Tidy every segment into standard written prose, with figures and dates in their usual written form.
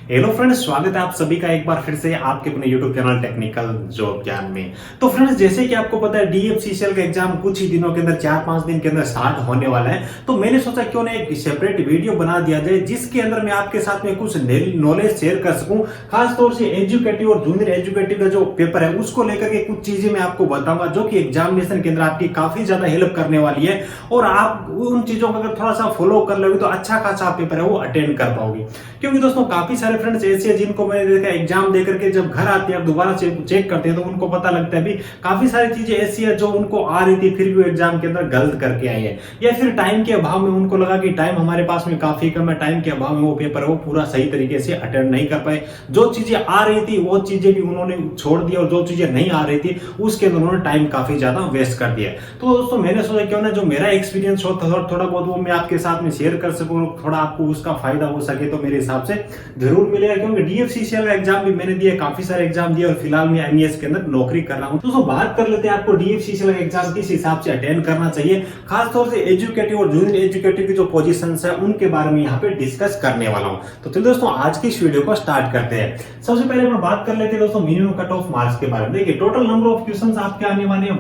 Hello friends, स्वागत है आप सभी का एक बार फिर से आपके अपने यूट्यूब चैनल टेक्निकल जॉब ज्ञान में। तो फ्रेंड्स, जैसे कि आपको पता है डीएफसीसीएल का एग्जाम कुछ ही दिनों के अंदर 4-5 दिन के अंदर स्टार्ट होने वाला है। तो मैंने सोचा क्यों ना एक सेपरेट वीडियो बना दिया जाए जिसके अंदर मैं आपके साथ में कुछ नॉलेज शेयर कर सकूं। खासतौर से एजुकेटिव और जूनियर एजुकेटिव का जो पेपर है उसको लेकर के कुछ चीजें मैं आपको बताऊंगा जो कि एग्जामिनेशन के अंदर आपकी काफी ज्यादा हेल्प करने वाली है। और आप उन चीजों को अगर थोड़ा सा फॉलो कर लोगे तो अच्छा खासा पेपर है वो अटेंड कर पाओगे। क्योंकि दोस्तों काफी सारे फ्रेंड्स ऐसे हैं जिनको मैंने देखा एग्जाम दे करके जब घर आते हैं दोबारा चेक करते हैं तो उनको पता लगता है भी काफी सारी चीजें ऐसी है जो उनको आ रही थी फिर भी एग्जाम के अंदर गलत करके आई है, या फिर टाइम के अभाव में उनको लगा कि टाइम हमारे पास में काफी कम है, टाइम के अभाव में वो पेपर वो पूरा सही तरीके से अटेंड नहीं कर पाए। जो चीजें आ रही थी वो चीजें भी उन्होंने छोड़ दी और जो चीजें नहीं आ रही थी उसके अंदर उन्होंने टाइम काफी ज्यादा वेस्ट कर दिया। तो दोस्तों मैंने सोचा क्यों ना जो मेरा एक्सपीरियंस हो थोड़ा बहुत वो मैं आपके साथ में शेयर कर सकूं, थोड़ा आपको उसका फायदा हो सके तो मेरे हिसाब से जरूर मिलेगा। क्योंकि डीएफसीसीएल का एग्जाम भी मैंने दिया, काफी सारे एग्जाम दिए और फिलहाल मैं एमईएस के अंदर नौकरी कर रहा हूं। तो बात कर लेते हैं आपको डीएफसीसीएल का एग्जाम किस हिसाब से अटेंड करना चाहिए, खासतौर से एजुकेटिव और जूनियर एजुकेटिव की जो पोजीशंस है उनके बारे में यहाँ पे डिस्कस करने वाला हूं। तो चलिए दोस्तों आज की इस वीडियो को स्टार्ट करते हैं। सबसे पहले हम बात कर लेते हैं दोस्तों मिनिमम कट ऑफ मार्क्स के बारे में। देखिए टोटल नंबर ऑफ क्वेश्चंस आपके आने वाले हैं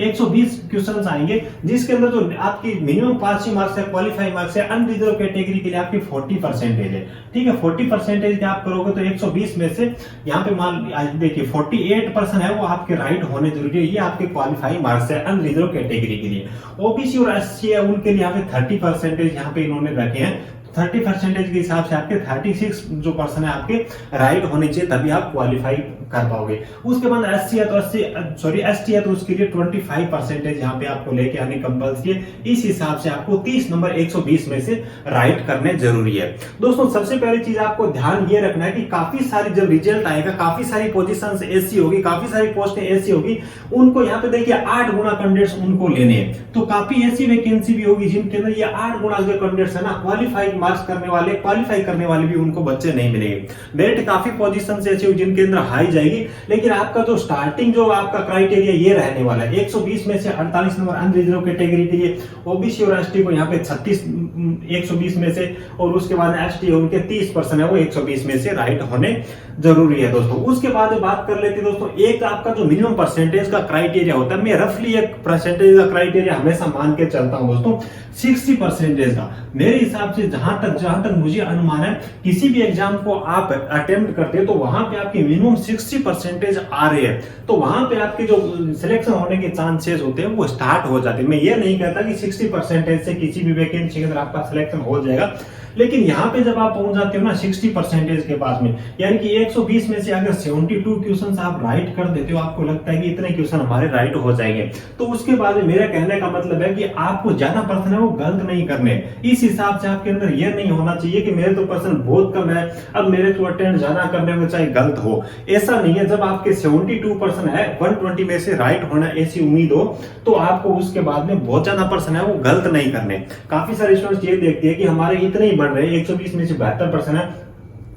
120 क्वेश्चंस आएंगे, जिसके अंदर जो आपकी मिनिमम पास ही मार्क्स है, क्वालिफाई मार्क्स है, अनरिजर्व कैटेगरी के लिए आपकी 40% है। ठीक है, 40% आप करोगे तो 120 में से यहाँ पे मान देखिए 48% है वो आपके राइट होने जरूरी है। ये आपके क्वालिफाई मार्क्स है अनरिजर्व कैटेगरी के लिए। ओबीसी और एससी है उनके लिए यहाँ पे 30% यहाँ पे इन्होंने रखे हैं। 30% के हिसाब से आपके 36 जो पर्सन है आपके राइट होने चाहिए तभी आप क्वालिफाई कर पाओगे। उसके बाद एससी है तो एसटी है तो उसके लिए 25% यहाँ पे आपको लेके आने कंपल्सरी है। इस हिसाब से आपको 30 नंबर 120 में से राइट करने जरूरी है। दोस्तों सबसे पहली चीज आपको ध्यान ये रखना है कि काफी सारी जब रिजल्ट आएगा काफी सारी पोजीशंस ऐसी होगी, काफी सारी पोस्टें ऐसी होगी, उनको यहाँ पे देखिए 8 गुना कैंडिडेट्स उनको लेने हैं। तो काफी ऐसी वैकेंसी भी होगी जिनके अंदर ये 8 गुना जो कैंडिडेट्स है ना क्वालिफाई मार्क्स करने वाले, क्वालिफाई करने वाले भी उनको बच्चे नहीं मिलेंगे। मेरिट काफी पोजीशंस ऐसी होगी जिनके अंदर हाई जाएगी, लेकिन आपका जो स्टार्टिंग जो आपका क्राइटेरिया ये रहने वाला है 120 में से 48 नंबर अनरिजर्व कैटेगरी के लिए। ओबीसी और एसटी को यहाँ पे 120 में से, और उसके बाद एसटी उनके 30% है वो 120 में से राइट होने जरूरी है दोस्तों। उसके बाद बात कर लेते हैं दोस्तों एक आपका जो मिनिमम परसेंटेज का क्राइटेरिया होता है, मैं रफली एक परसेंटेज का क्राइटेरिया हमेशा मान के चलता हूं दोस्तों 60% का। मेरे हिसाब से जहां तक मुझे अनुमान है किसी भी एग्जाम को आप अटेम्प्ट करते हैं तो वहां पे आपकी मिनिमम 60% आ रही है तो वहां पे आपके जो सिलेक्शन होने के चांसेस होते हैं वो स्टार्ट हो जाते हैं। मैं ये नहीं कहता कि 60% से किसी भी वैकेंसी के अंदर आपका सिलेक्शन हो जाएगा, लेकिन यहाँ पे जब आप पहुंच जाते हो ना 60% के पास में, यानी कि 120 में से अगर 72 क्वेश्चन आप राइट कर देते हो, आपको लगता है कि इतने क्वेश्चन हमारे राइट हो जाएंगे, तो उसके बाद मेरा कहने का मतलब है कि आपको ज्यादा पर्सन है वो गलत नहीं करने। इस हिसाब से आपके अंदर यह नहीं होना चाहिए कि मेरे तो पर्सन बहुत कम है अब मेरे तो अटेंड ज्यादा करने में चाहे गलत हो, ऐसा नहीं है। जब आपके 72% है 120 में से राइट होना ऐसी उम्मीद हो तो आपको उसके बाद में बहुत ज्यादा पर्सन है वो गलत नहीं करने। काफी सारे स्टूडेंट्स ये देखते हैं कि हमारे इतने ही बढ़ रहे हैं, 120 में से 72% है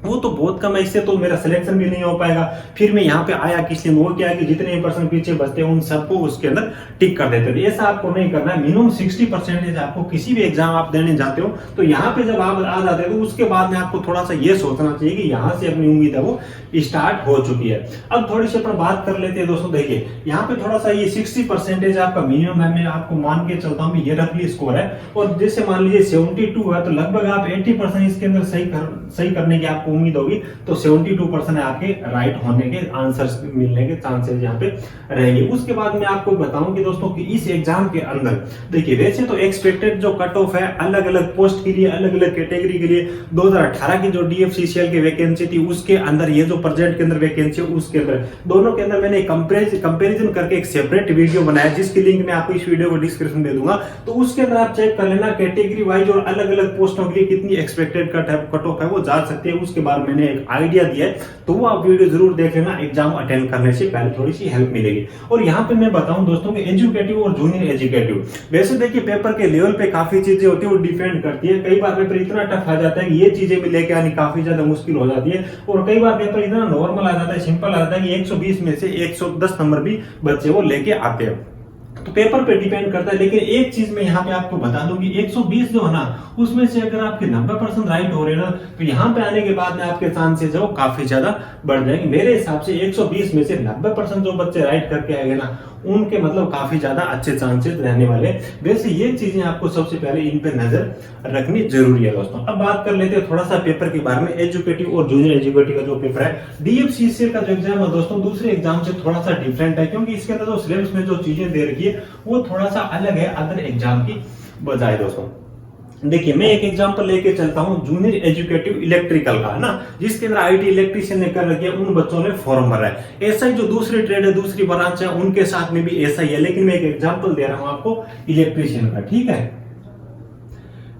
वो तो बहुत कम है, इससे तो मेरा सिलेक्शन भी नहीं हो पाएगा, फिर मैं यहाँ पे आया किस लिए। वो क्या है कि जितने पर्सन पीछे बचते हैं उन सबको उसके अंदर टिक कर देते हैं। ऐसा आपको नहीं करना है। मिनिमम 60% आपको किसी भी एग्जाम आप देने जाते हो तो यहाँ पे जब आप आ जाते हो तो उसके बाद में आपको थोड़ा सा ये सोचना चाहिए कि यहाँ से अपनी उम्मीद है वो स्टार्ट हो चुकी है। अब थोड़ी सी अपन बात कर लेते हैं दोस्तों। देखिए यहाँ पे थोड़ा सा ये 60% आपका मिनिमम है, मैं आपको मान के चलता हूँ ये रफली स्कोर है, और जैसे मान लीजिए 72 है तो लगभग आप 80% इसके अंदर सही करने की आपको उम्मीद होगी, तो 72% आपके राइट होने के आंसर्स मिलने के चांसेस यहाँ पे रहेंगे। उसके बाद मैं आपको बताऊं कि दोस्तों कि इस एग्जाम के अंदर देखिए वैसे तो एक्सपेक्टेड जो कट ऑफ है अलग अलग पोस्ट के लिए, अलग अलग कैटेगरी के लिए 2018 की जो डीएफसीसीएल की वैकेंसी थी उसके अंदर ये जो प्रेजेंट के अंदर वैकेंसी उसके अंदर दोनों के अंदर मैंने कंपैरिजन करके एक सेपरेट वीडियो बनाया जिसकी लिंक मैं आपको इस वीडियो को डिस्क्रिप्शन में दे दूंगा। तो उसके अंदर आप चेक कर लेना कैटेगरी वाइज और अलग अलग पोस्टों के लिए कितनी एक्सपेक्टेड कट ऑफ है वो जा सकते हैं। उसके बाद मैंने एक आइडिया दिया है तो वो आप वीडियो जरूर देख लेना, एग्जाम अटेंड करने से पहले थोड़ी सी हेल्प मिलेगी। और यहाँ पे मैं बताऊं दोस्तों कि एजुकेटिव और जूनियर एजुकेटिव वैसे देखिए पेपर के लेवल पे काफी चीजें होती है वो डिपेंड करती है। कई बार पेपर इतना टफ आ जाता है कि ये चीजें भी लेके आनी काफी ज्यादा मुश्किल हो जाती है, और कई बार पेपर इतना नॉर्मल आ जाता है, सिंपल आ जाता है कि 120 में से 110 नंबर भी बच्चे वो लेके आते हैं। तो पेपर पे डिपेंड करता है। लेकिन एक चीज मैं यहाँ पे आपको बता दूं कि 120 जो है ना, उसमें से अगर आपके 90% राइट हो रहे हैं ना, तो यहाँ पे आने के बाद में आपके चांसेस है वो काफी ज्यादा बढ़ जाएंगे। मेरे हिसाब से 120 में से 90% जो बच्चे राइट करके आएंगे ना, उनके मतलब काफी ज्यादा अच्छे चांसेस रहने वाले। वैसे ये चीजें आपको सबसे पहले इन पे नजर रखनी जरूरी है दोस्तों। अब बात कर लेते हैं थोड़ा सा पेपर के बारे में। एजुकेटिव और जूनियर एजुकेटिव का जो पेपर है, डीएफसीसीएल का जो एग्जाम है दोस्तों, दूसरे एग्जाम से थोड़ा सा डिफरेंट है, क्योंकि इसके अंदर जो सिलेबस में जो चीजें दे रखी है वो थोड़ा सा अलग है अदर एग्जाम की बजाय दोस्तों। देखिए मैं एक एग्जांपल लेके चलता हूं जूनियर एजुकेटिव इलेक्ट्रिकल का, है ना, जिसके अंदर आईटी इलेक्ट्रिशियन ने कर रखी है, उन बच्चों ने फॉर्म भरा है। ऐसा ही जो दूसरी ट्रेड है, दूसरी ब्रांच है, उनके साथ में भी ऐसा ही है। लेकिन मैं एक एग्जांपल दे रहा हूं आपको इलेक्ट्रिशियन का, ठीक है।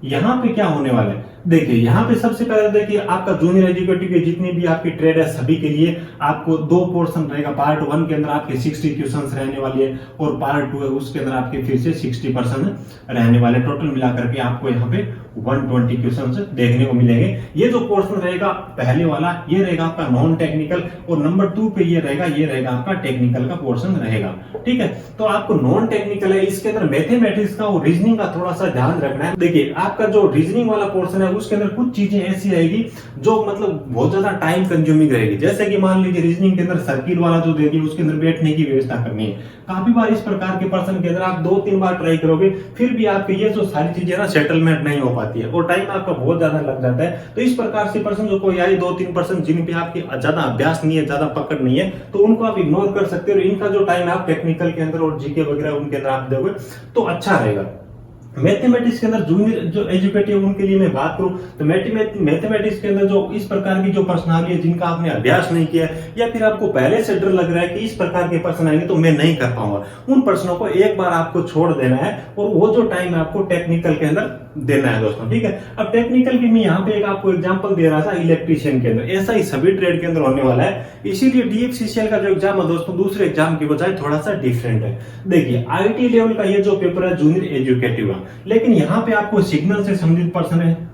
यहां पे क्या होने वाला है, देखिए यहाँ पे सबसे पहले देखिए आपका जूनियर एजुकेटिव के जितनी भी आपकी ट्रेड है सभी के लिए आपको 2 पोर्शन रहेगा। पार्ट 1 के अंदर आपके 60 क्वेश्चंस रहने वाली है, और पार्ट 2 है उसके अंदर आपके फिर से 60% रहने वाले। टोटल मिलाकर के आपको यहाँ पे 120 क्वेश्चंस देखने को मिलेंगे। ये जो पोर्शन रहेगा पहले वाला, ये रहेगा आपका नॉन टेक्निकल, और नंबर 2 पे ये रहेगा आपका टेक्निकल का पोर्शन रहेगा, ठीक है। तो आपको नॉन टेक्निकल है, इसके अंदर मैथमेटिक्स का और रीजनिंग का थोड़ा सा ध्यान रखना है। देखिए आपका जो रीजनिंग वाला पोर्शन है उसके अंदर कुछ चीजें ऐसी रहेगी जो मतलब बहुत ज्यादा टाइम कंज्यूमिंग रहेगी। जैसे कि मान लीजिए रीजनिंग के अंदर सर्किल वाला जो देगी, उसके अंदर बैठने की व्यवस्था करनी है। काफी बार इस प्रकार के पर्सन के अंदर आप 2-3 बार ट्राई करोगे, फिर भी आपके ये जो सारी चीजें ना सेटलमेंट नहीं हो पाती है, और टाइम आपका बहुत ज्यादा लग जाता है। तो इस प्रकार से पर्सन जो कोई आए 2-3% जिन पे आपकी ज्यादा अभ्यास नहीं है, ज्यादा पकड़ नहीं है, तो उनको आप इग्नोर कर सकते हो। और इनका जो टाइम आप टेक्निकल के अंदर और जीके वगैरह उनके अंदर आप दोगे तो अच्छा रहेगा। मैथमेटिक्स के अंदर जूनियर जो एजुकेटिव उनके लिए मैं बात करूं तो मैथमेटिक्स के अंदर जो इस प्रकार की जो प्रश्न आ गए जिनका आपने अभ्यास नहीं किया, या फिर आपको पहले से डर लग रहा है कि इस प्रकार के प्रश्न आएंगे तो मैं नहीं कर पाऊंगा, उन प्रश्नों को एक बार आपको छोड़ देना है, और वो जो टाइम है आपको टेक्निकल के अंदर देना है दोस्तों, ठीक है। अब टेक्निकल की मैं यहाँ पे एक आपको एग्जांपल दे रहा था इलेक्ट्रिशियन के अंदर, ऐसा ही सभी ट्रेड के अंदर होने वाला है। इसीलिए डीएफसीसीएल का जो एग्जाम है दोस्तों दूसरे एग्जाम की बजाय थोड़ा सा डिफरेंट है। देखिए आईटी लेवल का ये जो पेपर है जूनियर एजुकेटिव है, लेकिन यहाँ पे आपको सिग्नल से संबंधित पर्सन है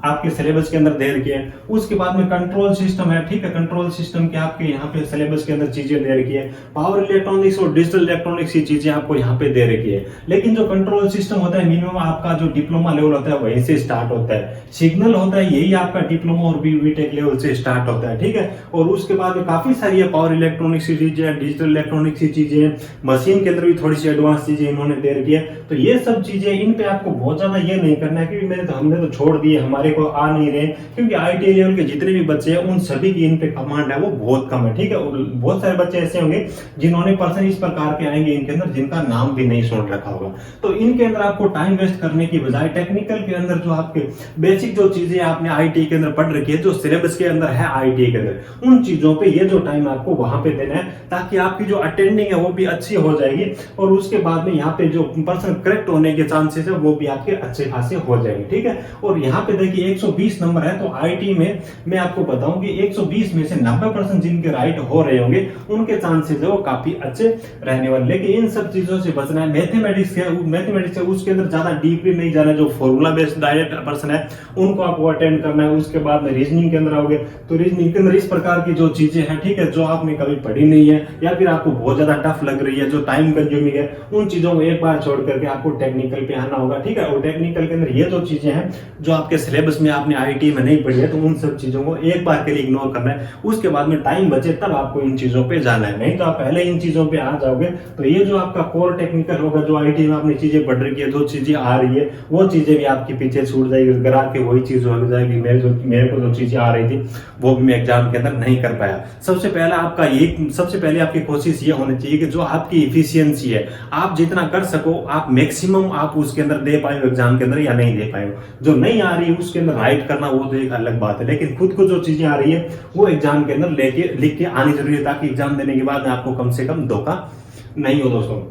आपके सिलेबस के अंदर दे रखी है। उसके बाद में कंट्रोल सिस्टम है, ठीक है, कंट्रोल सिस्टम के आपके यहाँ पे सिलेबस के अंदर चीजें दे रखी है। पावर इलेक्ट्रॉनिक्स और डिजिटल इलेक्ट्रॉनिक्स की चीजें आपको यहाँ पे दे रखी है। लेकिन जो कंट्रोल सिस्टम होता है मिनिमम आपका जो डिप्लोमा लेवल होता है वहीं से स्टार्ट होता है। सिग्नल होता है यही आपका डिप्लोमा और बीटेक लेवल से स्टार्ट होता है, ठीक है। और उसके बाद में काफी सारी है, पावर इलेक्ट्रॉनिक्स की चीजें, डिजिटल इलेक्ट्रॉनिक्स की चीजें, मशीन के अंदर भी थोड़ी सी एडवांस चीजें इन्होंने दे रखी है। तो ये सब चीजें इन पे आपको बहुत ज्यादा ये नहीं करना है कि हमने तो छोड़ दिए, हमारे को आ नहीं रहे, क्योंकि आईटी लेवल के जितने भी बच्चे हैं उन सभी की इन पे कमांड है वो बहुत कम है, ठीक है। बहुत सारे बच्चे ऐसे होंगे जिन्होंने पर्सन इस प्रकार के आएंगे इनके अंदर जिनका नाम भी नहीं सुन रखा होगा। तो इनके अंदर आपको टाइम वेस्ट करने की बजाय टेक्निकल के अंदर जो आपके बेसिक जो चीजें आपने आईटी के अंदर पढ़ रखी है, जो सिलेबस के अंदर है आईटी के अंदर, उन चीजों पे ये जो टाइम आपको वहां पे देना है, ताकि आपकी जो अटेंडिंग है वो भी अच्छी हो जाएगी, और उसके बाद में यहाँ पे जो पर्सन करेक्ट होने के चांसेस है वो भी आपके अच्छे खासे हो जाएंगे, ठीक है। और यहाँ पे देखिए 120 नंबर है, तो आईटी में मैं आपको बताऊं कि 120 में से 90% जिनके राइट हो रहे होंगे उनके चांसेस है वो काफी अच्छे रहने वाले। लेकिन इन सब चीजों से बचना है। मैथमेटिक्स है उसके अंदर ज्यादा डीपली नहीं जाना, जो फॉर्मूला बेस्ड डायरेक्ट पर्सन है उनको आपको अटेंड करना है। उसके बाद में रीजनिंग के अंदर आओगे तो रीजनिंग के अंदर इस प्रकार की जो चीजें हैं, ठीक है, जो आपने कभी पढ़ी नहीं है या फिर आपको बहुत ज्यादा टफ लग रही है, जो टाइम कंज्यूमिंग है, उन चीजों को एक बार छोड़ करके आपको टेक्निकल पे आना होगा, ठीक है। और टेक्निकल के अंदर ये जो चीजें हैं जो आपके सिलेबस में आपने आईटी में नहीं पढ़ी है, तो उन सब चीजों को एक बार के लिए इग्नोर करना है। उसके बाद में टाइम बचे तब आपको इन चीजों पे जाना है, नहीं तो आप पहले इन चीजों पे आ जाओगे तो ये जो आपका कोर टेक्निकल होगा, जो आईटी में आपने चीजें पढ़ रखी है, जो चीजें आ रही है वो चीजें भी आपके पीछे छूट जाएगी, करा के वही चीज हो जाएगी। मेरे को जो चीजें आ रही थी वो भी मैं एग्जाम के अंदर नहीं कर पाया। सबसे पहले आपकी कोशिश ये होनी चाहिए कि जो आपकी इफिशियंसी है, आप जितना कर सको आप मैक्सिमम आप उसके अंदर दे पाए एग्जाम के अंदर या नहीं दे पाए। जो नहीं आ रही है उसके अंदर राइट करना वो तो एक अलग बात है, लेकिन खुद को जो चीजें आ रही है वो एग्जाम के अंदर लिख के आनी जरूरी है, ताकि एग्जाम देने के बाद आपको कम से कम धोखा नहीं हो दोस्तों।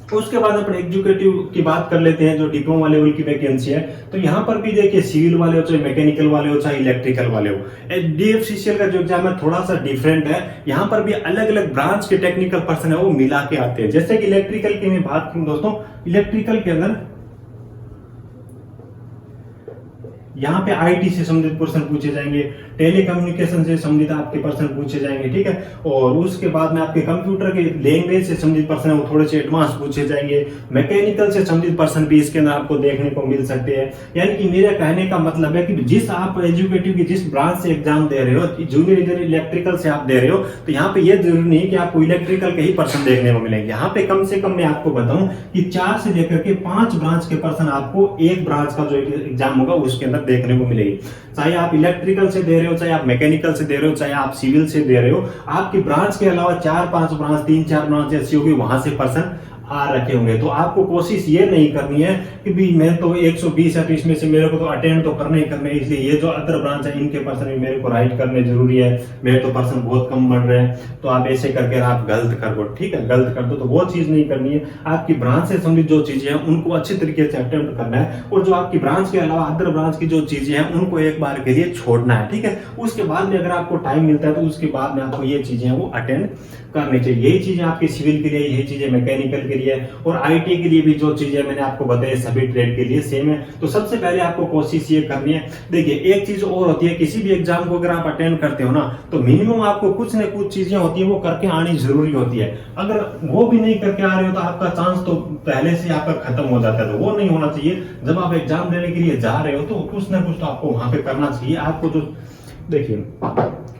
उसके बाद अपन एग्जीक्यूटिव की बात कर लेते हैं, जो डिप्लोमा लेवल की वैकेंसी है। तो यहाँ पर भी देखिए सिविल वाले हो, चाहे मैकेनिकल वाले हो, चाहे इलेक्ट्रिकल वाले हो, डीएफसीसीएल का जो एग्जाम है थोड़ा सा डिफरेंट है। यहाँ पर भी अलग अलग ब्रांच के टेक्निकल पर्सन है वो मिला के आते हैं। जैसे कि इलेक्ट्रिकल की मैं बात करूं दोस्तों, इलेक्ट्रिकल के अंदर यहाँ पे आईटी से संबंधित प्रश्न पूछे जाएंगे, टेलीकम्युनिकेशन से संबंधित आपके प्रश्न पूछे जाएंगे, ठीक है। और उसके बाद में आपके कंप्यूटर के लैंग्वेज से संबंधित प्रश्न वो थोड़े से एडवांस पूछे जाएंगे, मैकेनिकल से संबंधित प्रश्न भी इसके अंदर आपको देखने को मिल सकते हैं। यानी कि मेरा कहने का मतलब है कि जिस आप एजुकेटिव की जिस ब्रांच से एग्जाम दे रहे हो, जूनियर इंजीनियर इलेक्ट्रिकल से आप दे रहे हो, तो यहाँ पे ये जरूरी नहीं है कि आपको इलेक्ट्रिकल के ही प्रश्न देखने को मिलेंगे। यहाँ पे कम से कम मैं आपको बताऊं कि 4 से लेकर के 5 ब्रांच के प्रश्न आपको एक ब्रांच का जो एग्जाम होगा उसके अंदर देखने को मिलेगी। चाहे आप इलेक्ट्रिकल से दे रहे हो, चाहे आप मैकेनिकल से दे रहे हो, चाहे आप सिविल से दे रहे हो, आपकी ब्रांच के अलावा 4-5 ब्रांच, 3-4 ब्रांच ऐसी होगी, वहां से प्रश्न आ रखे होंगे। तो आपको कोशिश ये नहीं करनी है कि भी मैं तो 120 है तो इसमें से मेरे को तो अटेंड तो करने ही करने, इसलिए ये जो अदर ब्रांच है इनके पर्सन भी मेरे को राइट करने जरूरी है, मेरे तो पर्सन बहुत कम बढ़ रहे हैं, तो आप ऐसे करके आप गलत कर दो, ठीक है, गलत कर दो। तो वो चीज नहीं करनी है। आपकी ब्रांच से संबंधित जो चीजें हैं उनको अच्छे तरीके से अटेम्प्ट करना है, और जो आपकी ब्रांच के अलावा अदर ब्रांच की जो चीजें हैं उनको एक बार के लिए छोड़ना है, ठीक है। उसके बाद में अगर आपको टाइम मिलता है तो उसके बाद में आपको ये चीजें वो अटेंड करनी चाहिए। यही चीजें आपकी सिविल के लिए, यही चीजें मैकेनिकल के लिए, और आईटी के लिए भी जो चीजें मैंने आपको बताई सभी ट्रेड के लिए सेम है। तो सबसे पहले आपको कोशिश ये करनी है, देखिए एक चीज और होती है, किसी भी एग्जाम को अगर आप अटेंड करते हो ना, तो मिनिमम आपको कुछ न कुछ चीजें होती है वो करके आनी जरूरी होती है। अगर वो भी नहीं करके आ रहे हो तो आपका चांस तो पहले से आपका खत्म हो जाता है। तो वो नहीं होना चाहिए। जब आप एग्जाम देने के लिए जा रहे हो तो कुछ ना कुछ तो आपको वहां पे करना चाहिए। आपको जो देखिए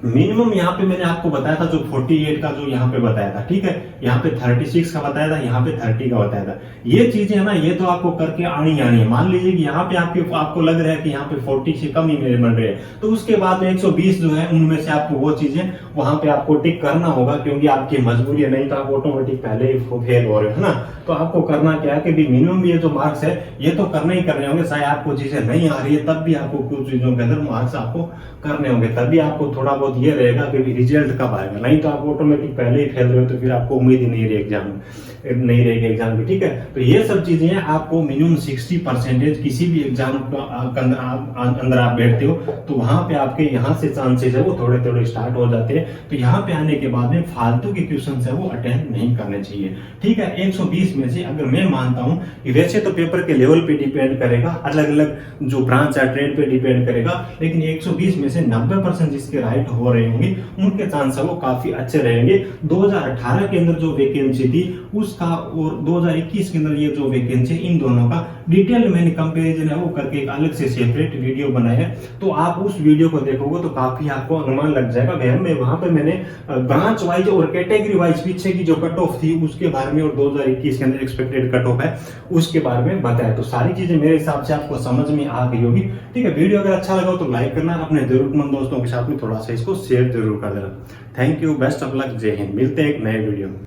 मिनिमम यहाँ पे मैंने आपको बताया था जो 48 का जो यहाँ पे बताया था, ठीक है, यहाँ पे 36 का बताया था, यहाँ पे 30 का बताया था। ये चीजें है ना, ये तो आपको करके आनी है। मान लीजिए कि यहाँ पे आपको लग रहा है कि यहाँ पे 40 से कम ही मेरे बन रहे हैं, तो उसके बाद में 120 जो है उनमें से आपको वो चीजें वहां पे आपको टिक करना होगा, क्योंकि आपकी मजबूरी है, नहीं तो आप ऑटोमेटिक पहले ही फेल हो रहे हो, है ना। तो आपको करना क्या है कि मिनिमम ये जो मार्क्स है ये तो करने ही करने होंगे। चाहे आपको चीजें नहीं आ रही है तब भी आपको कुछ चीजों के अंदर मार्क्स आपको करने होंगे, तभी आपको थोड़ा बहुत ये रहेगा कि रिजल्ट कब आएगा। नहीं तो आप ऑटोमेटिक पहले ही फेल रहे हो तो फिर आपको उम्मीद ही नहीं रहेगी एग्जाम की, ठीक है। तो ये सब चीजें आपको मिनिमम 60% किसी भी एग्जाम अंदर आप बैठते हो तो वहां पे आपके यहाँ से चांसेस है वो थोड़े थोड़े स्टार्ट हो जाते हैं। तो यहाँ पे आने के बाद में फालतू के क्वेश्चन है वो अटेंड नहीं करने चाहिए, ठीक है। 120 में से अगर मैं मानता हूँ कि वैसे तो पेपर के लेवल पे डिपेंड करेगा, अलग अलग जो ब्रांच है ट्रेड पे डिपेंड करेगा, लेकिन 120 में से 90% जिसके राइट हो रहे होंगे उनके चांस है वो काफी अच्छे रहेंगे। 2018 के अंदर जो वैकेंसी थी उसका और 2021 के अंदर ये जो वैकेंसी, इन दोनों का डिटेल मैंने कंपैरिजन है वो करके एक अलग से सेपरेट वीडियो बनाया है। तो आप उस वीडियो को देखोगे तो काफी आपको अनुमान लग जाएगा। वहां पे मैंने ब्रांच वाइज और कैटेगरी वाइज पीछे की जो कट ऑफ थी उसके बारे में और 2021 के अंदर एक्सपेक्टेड कट ऑफ है उसके बारे में बताया। तो सारी चीजें मेरे हिसाब से आपको समझ में आ गई होगी, ठीक है। वीडियो अगर अच्छा लगा तो लाइक करना, अपने जरूरतमंद दोस्तों के साथ में थोड़ा सा इसको शेयर जरूर कर देना। Thank you, best of luck, जय हिंद। मिलते हैं एक नए वीडियो में।